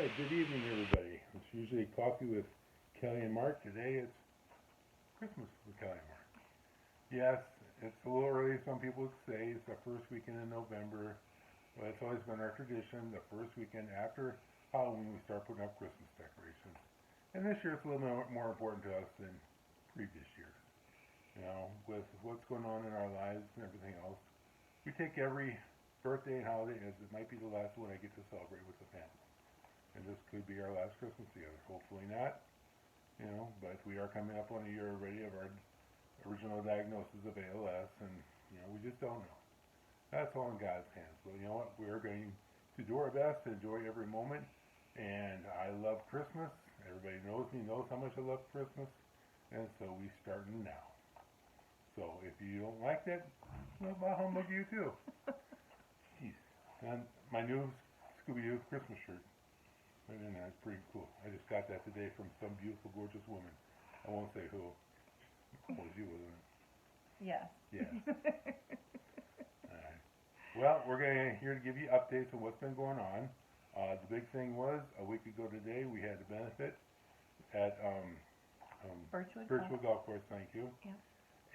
Alright, good evening everybody. It's usually coffee with Kelly and Mark. Today it's Christmas with Kelly and Mark. Yes, it's a little early, some people would say. It's the first weekend in November. But it's always been our tradition, the first weekend after Halloween we start putting up Christmas decorations. And this year it's a little more important to us than previous years. You know, with what's going on in our lives and everything else, we take every birthday and holiday as it might be the last one I get to celebrate with the family. And this could be our last Christmas together. Hopefully not, you know, but we are coming up on a year already of our original diagnosis of ALS, and, you know, we just don't know. That's all in God's hands. But you know what? We're going to do our best to enjoy every moment, and I love Christmas. Everybody knows me, knows how much I love Christmas, and so we starting now. So if you don't like that, well, I'll humbug you too. Jeez. And my new Scooby-Doo Christmas shirt. And that's pretty cool. I just got that today from some beautiful, gorgeous woman. I won't say who. It was you, wasn't it? Yes. Yes. Alright. Well, we're here to give you updates on what's been going on. The big thing was, a week ago today, we had a benefit at Birchwood Golf Course, thank you. Yep.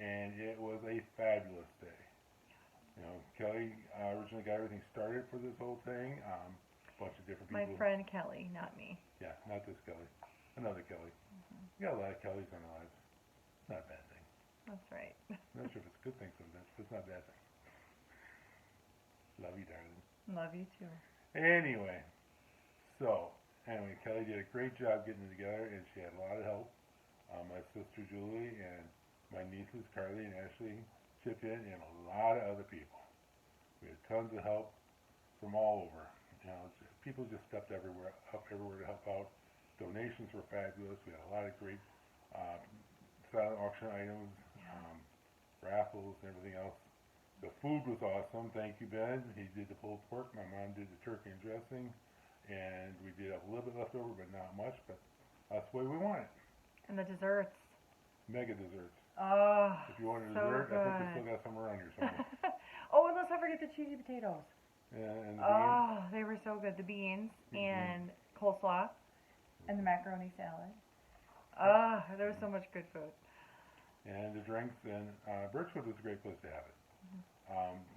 And it was a fabulous day. You know, Kelly originally got everything started for this whole thing. Bunch of different people. My friend Kelly, not me. Yeah, not this Kelly. Another Kelly. We got a lot of Kellys in our lives. It's not a bad thing. That's right. I'm not sure if it's a good thing sometimes, but it's not a bad thing. Love you, darling. Love you too. Anyway, Kelly did a great job getting it together, and she had a lot of help. My sister Julie and my nieces Carly and Ashley chipped in, and a lot of other people. We had tons of help from all over. You know, people just stepped everywhere to help out. Donations were fabulous. We had a lot of great silent auction items, raffles, and everything else. The food was awesome. Thank you, Ben. He did the pulled pork. My mom did the turkey and dressing. And we did have a little bit left over, but not much. But that's the way we want it. And the desserts. Mega desserts. Oh, if you want a so dessert, good. I think we still got some around here somewhere. Oh, and let's not forget the cheesy potatoes. And the beans. Oh, they were so good. The beans and coleslaw and the macaroni salad. Ah, there was so much good food. And the drinks, and Birchwood was a great place to have it.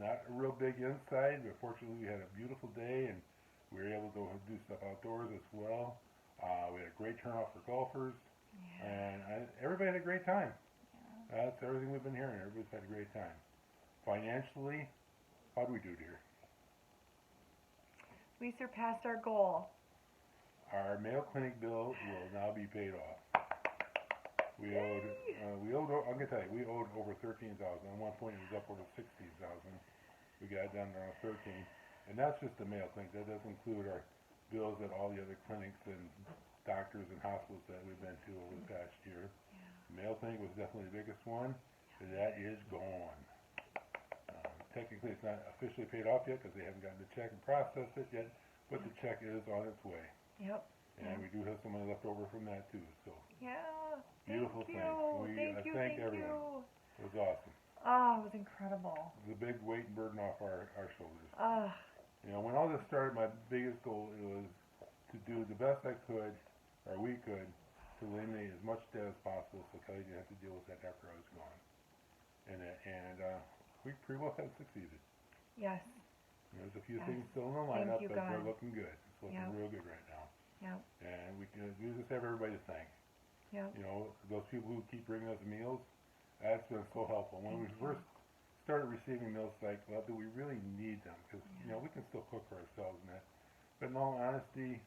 Not a real big inside, but fortunately we had a beautiful day, and we were able to do stuff outdoors as well. We had a great turnout for golfers, and everybody had a great time. That's everything we've been hearing. Everybody's had a great time. Financially, how do we do, dear? We surpassed our goal. Our Mayo Clinic bill will now be paid off. We owed, I'm going to tell you, we owed over $13,000. At one point it was up over $16,000. We got it down to around $13,000. And that's just the Mayo Clinic. That doesn't include our bills at all the other clinics and doctors and hospitals that we've been to over the past year. The Mayo Clinic was definitely the biggest one. That is gone. Technically, it's not officially paid off yet because they haven't gotten the check and processed it yet, but the check is on its way. Yep. And we do have some money left over from that too. So beautiful Thank thing. you. Thank everyone. It was awesome. Oh, it was incredible. It was a big weight and burden off our shoulders. Ah. You know, when all this started, my biggest goal was to do the best I could, or we could, to eliminate as much debt as possible so Kelly didn't have to deal with that after I was gone. And we pretty well have succeeded. Yes. There's a few things still in the lineup, but God. they're looking good. It's looking real good right now. Yep. And we just have everybody to thank. Yep. You know, those people who keep bringing us meals, that's been so helpful. When we first started receiving meals, like, well, do we really need them? Because, you know, we can still cook for ourselves and that. But in all honesty,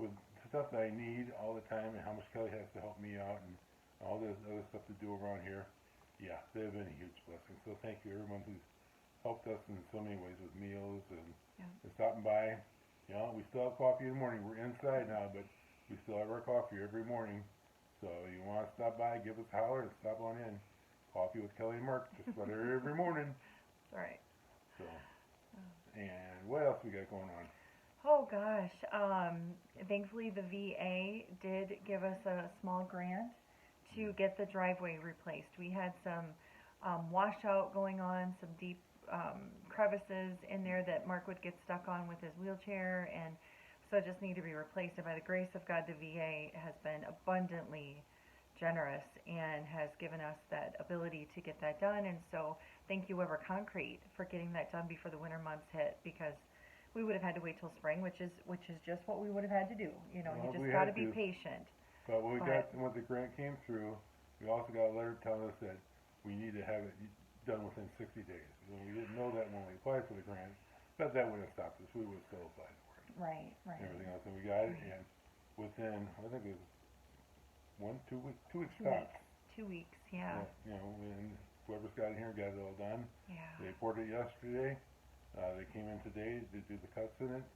with stuff that I need all the time and how much Kelly has to help me out and all this other stuff to do around here, they've been a huge blessing. So thank you everyone who's helped us in so many ways with meals and stopping by. You know, we still have coffee in the morning. We're inside now, but we still have our coffee every morning. So you want to stop by, give us a holler, and stop on in. Coffee with Kelly and Mark, just about every morning. That's right. So, and what else we got going on? Oh gosh, thankfully the VA did give us a small grant to get the driveway replaced. We had some washout going on, some deep crevices in there that Mark would get stuck on with his wheelchair, and So just need to be replaced. And by the grace of God, the VA has been abundantly generous and has given us that ability to get that done. And so thank you, Weber Concrete, for getting that done before the winter months hit, because we would have had to wait till spring, which is just what we would have had to do. You know, Well, you we just got to had be to. patient. But when the grant came through, we also got a letter telling us that we need to have it done within 60 days. And we didn't know that when we applied for the grant, but that wouldn't have stopped us. We would have still applied for it. Right, right. And everything else, and we got it, Right. and within, I think it was 2 weeks, 2 weeks 2 tops. weeks. 2 weeks, yeah. You know, and whoever's got it here got it all done. Yeah. They poured it yesterday. They came in today to do the cuts in it,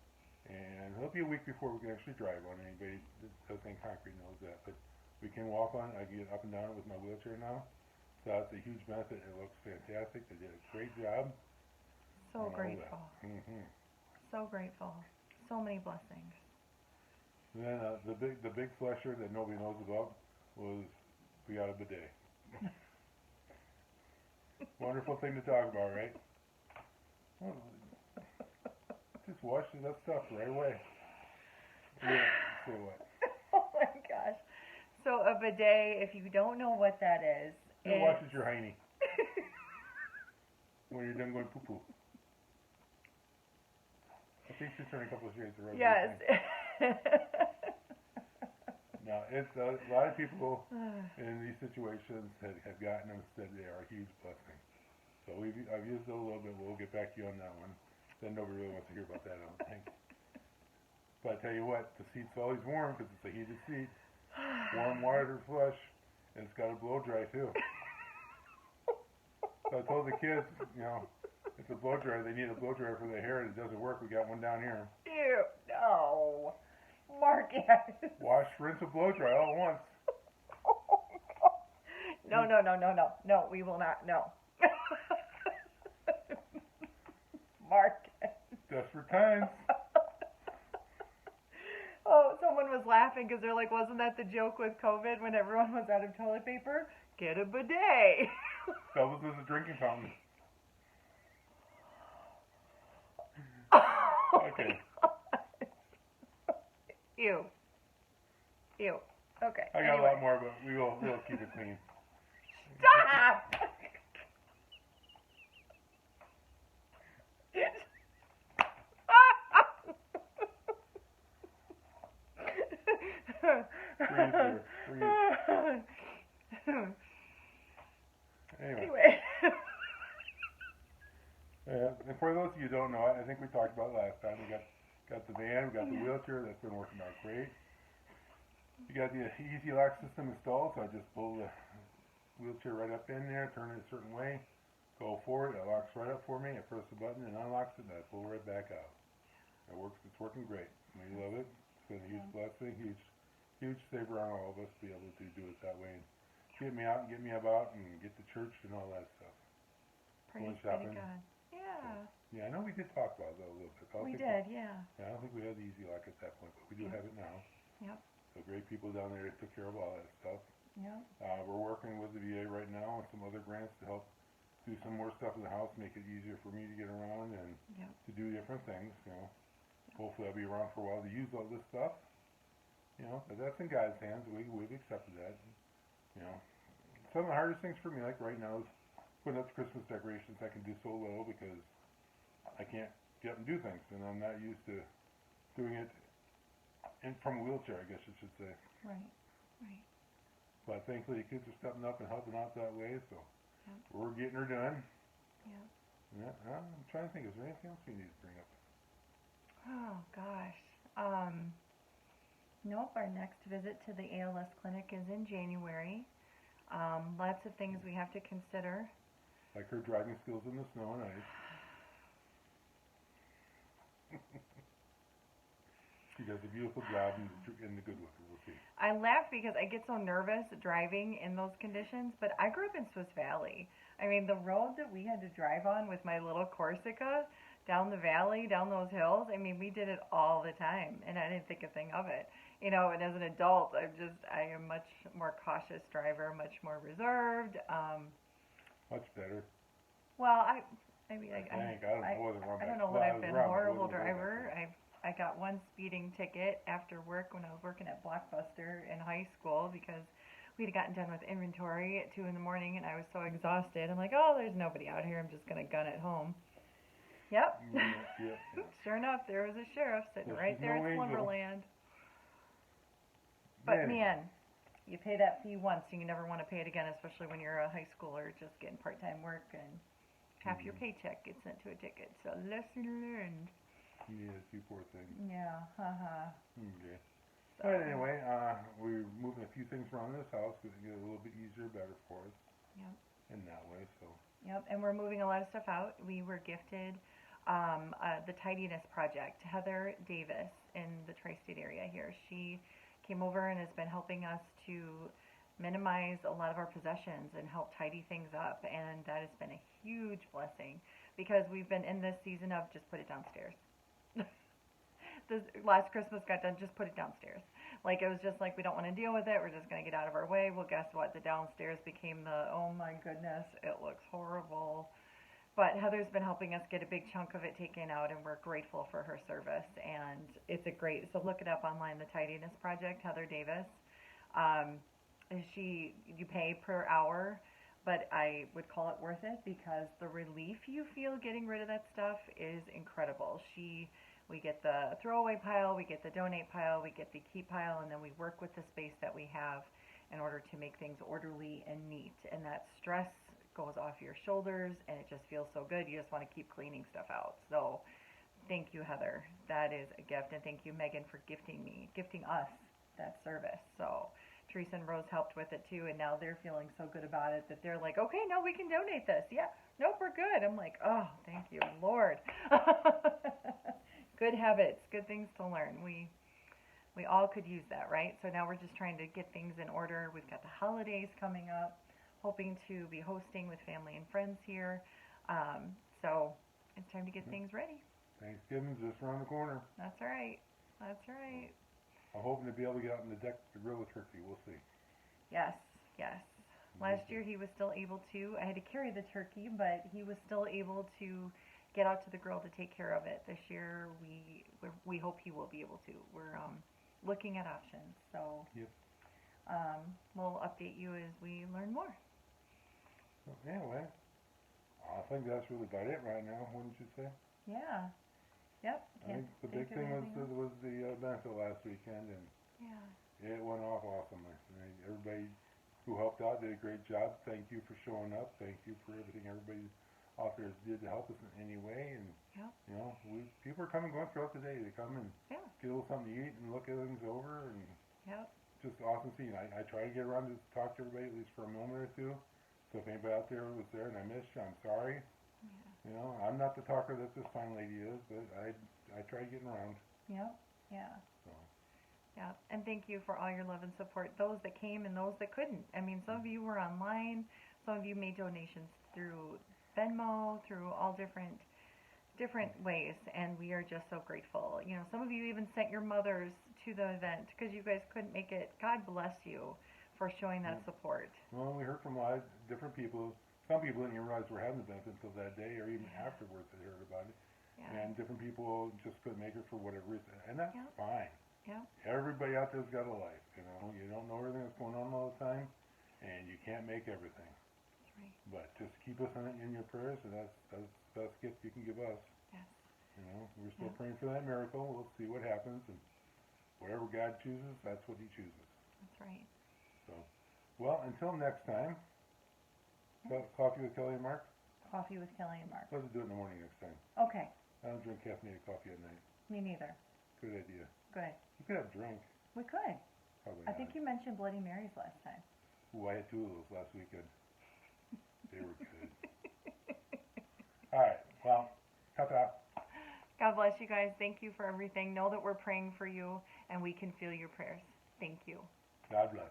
and it'll be a week before we can actually drive on it. Anybody that does any concrete knows that, but we can walk on it. I can get up and down it with my wheelchair now, so that's a huge benefit. It looks fantastic. They did a great job. So grateful. Mm-hmm. So grateful. So many blessings. And then the big flusher that nobody knows about was we got a bidet. Wonderful thing to talk about, right? Well, just wash that stuff right away. Yeah, so what? Oh my gosh. So a bidet, if you don't know what that is, It washes your hiney when you're done going poo-poo. I think she's turning a couple of shades of red. Yes. No, it's a lot of people in these situations have gotten them, said they are a huge blessing. So I've used it a little bit. We'll get back to you on that one. Then nobody really wants to hear about that, I don't think. But I tell you what, the seat's always warm because it's a heated seat. Warm water to flush, and it's got a blow dry too. So I told the kids, you know, it's a blow dryer. They need a blow dryer for their hair, and it doesn't work. We got one down here. Ew, no. Marcus. Wash, rinse, and blow dry all at once. No, no, we will not, no. Marcus. Desperate times. Oh, someone was laughing because they're like, wasn't that the joke with COVID when everyone was out of toilet paper? Get a bidet. Doubles as a drinking fountain. Okay. Ew. Ew. Okay. I got a lot more, but we'll keep it clean. Stop! Breathe there. Breathe. Anyway. And for those of you who don't know, I think we talked about it last time. We got the van, we got the wheelchair. That's been working out great. We got the easy lock system installed, so I just pull the wheelchair right up in there, turn it a certain way, go forward. It locks right up for me. I press the button and unlocks it, and I pull right back out. It works. It's working great. We love it. It's been a huge blessing, huge saver on all of us to be able to do it that way and get me out and get me about and get to church and all that stuff. Praise Going be to shopping. God. Yeah. Yeah, I know we did talk about that a little bit. We did, yeah. Yeah, I don't think we had the easy lock at that point, but we do have it now. Yep. So great people down there took care of all that stuff. Yep. We're working with the VA right now on some other grants to help do some more stuff in the house, make it easier for me to get around and to do different things. You know, hopefully I'll be around for a while to use all this stuff. You know, but that's in God's hands. We've accepted that. You know, some of the hardest things for me, like right now, is putting up Christmas decorations. I can do so little because I can't get up and do things, and I'm not used to doing it from a wheelchair, I guess you should say. Right. Right. But thankfully the kids are stepping up and helping out that way, so we're getting her done. Yeah. Yeah, I'm trying to think, is there anything else we need to bring up? Oh gosh. Nope, our next visit to the ALS clinic is in January. Lots of things we have to consider. Like her driving skills in the snow and ice. She does a beautiful job in the good with her, we'll see. I laugh because I get so nervous driving in those conditions, but I grew up in Swiss Valley. I mean, the road that we had to drive on with my little Corsica down the valley, down those hills, I mean, we did it all the time, and I didn't think a thing of it. You know, and as an adult, I am much more cautious driver, much more reserved. Much better. Well, I I don't know that I've been a horrible driver. I got one speeding ticket after work when I was working at Blockbuster in high school because we'd gotten done with inventory at 2 in the morning and I was so exhausted. I'm like, oh, there's nobody out here. I'm just going to gun it home. Yep. Yep. Sure enough, there was a sheriff sitting Well, right she's there no at angel. Slumberland. But Yeah. man, you pay that fee once and you never want to pay it again, especially when you're a high schooler just getting part-time work and half your paycheck gets sent to a ticket. So lesson learned. Yes, you poor thing. Yeah, haha. Okay. So, But anyway, we're moving a few things around this house to get it a little bit easier, better for us. Yep. In that way, so. Yep, and we're moving a lot of stuff out. We were gifted the Tidiness Project. Heather Davis in the tri-state area here. She came over and has been helping us to minimize a lot of our possessions and help tidy things up, and that has been a huge blessing because we've been in this season of just put it downstairs. This last Christmas got done, just put it downstairs. Like it was just like we don't want to deal with it, we're just going to get out of our way. Well, guess what? The downstairs became the, oh my goodness, it looks horrible. But Heather's been helping us get a big chunk of it taken out, and we're grateful for her service. And it's a great, so look it up online, the Tidiness Project, Heather Davis. You pay per hour, but I would call it worth it because the relief you feel getting rid of that stuff is incredible. We get the throwaway pile, we get the donate pile, we get the keep pile, and then we work with the space that we have in order to make things orderly and neat. And that stress goes off your shoulders, and it just feels so good. You just want to keep cleaning stuff out. So thank you, Heather. That is a gift. And thank you, Megan, for gifting us that service. So Teresa and Rose helped with it too, and now they're feeling so good about it that they're like, okay, no, we can donate this. Yeah, nope, we're good. I'm like, oh, thank you, Lord. Good habits, good things to learn. We all could use that, right? So now we're just trying to get things in order. We've got the holidays coming up, hoping to be hosting with family and friends here. So it's time to get things ready. Thanksgiving's just around the corner. That's right. That's right. I'm hoping to be able to get out on the deck to grill a turkey. We'll see. Yes, yes. Last year he was still able to. I had to carry the turkey, but he was still able to get out to the grill to take care of it. This year we hope he will be able to. We're looking at options. So yep. We'll update you as we learn more. So anyway, I think that's really about it right now. Wouldn't you say? Yeah. Yep. I think the big thing was the benefit last weekend, and yeah, it went off awesomely. I mean, everybody who helped out did a great job. Thank you for showing up. Thank you for everything everybody out there did to help us in any way. And you know, people are coming going throughout the day. They come and get a little something to eat and look at things over, and just awesome seeing. I try to get around to talk to everybody at least for a moment or two. So if anybody out there was there and I missed you, I'm sorry. You know, I'm not the talker that this fine lady is, but I try getting around. Yeah. So. Yeah, and thank you for all your love and support. Those that came and those that couldn't. I mean, some of you were online. Some of you made donations through Venmo, through all different ways, and we are just so grateful. You know, some of you even sent your mothers to the event because you guys couldn't make it. God bless you for showing that support. Well, we heard from a lot of different people. Some people didn't even realize we're having the benefit until that day, or even afterwards they heard about it. And different people just couldn't make it for whatever reason, and that's fine. Everybody out there's got a life, you know. You don't know everything that's going on all the time, and you can't make everything. That's right. But just keep us in your prayers, and that's the best gift you can give us. Yes. You know, we're still praying for that miracle. We'll see what happens, and whatever God chooses, that's what He chooses. That's right. So, well, until next time. Coffee with Kelly and Mark? Coffee with Kelly and Mark. Let's do it in the morning next time. Okay. I don't drink caffeinated coffee at night. Me neither. Good idea. Good. You could have a drink. We could. Probably I not. think you mentioned Bloody Marys last time. Ooh, I had 2 of those last weekend. They were good. All right. Well, ta-ta. God bless you guys. Thank you for everything. Know that we're praying for you, and we can feel your prayers. Thank you. God bless.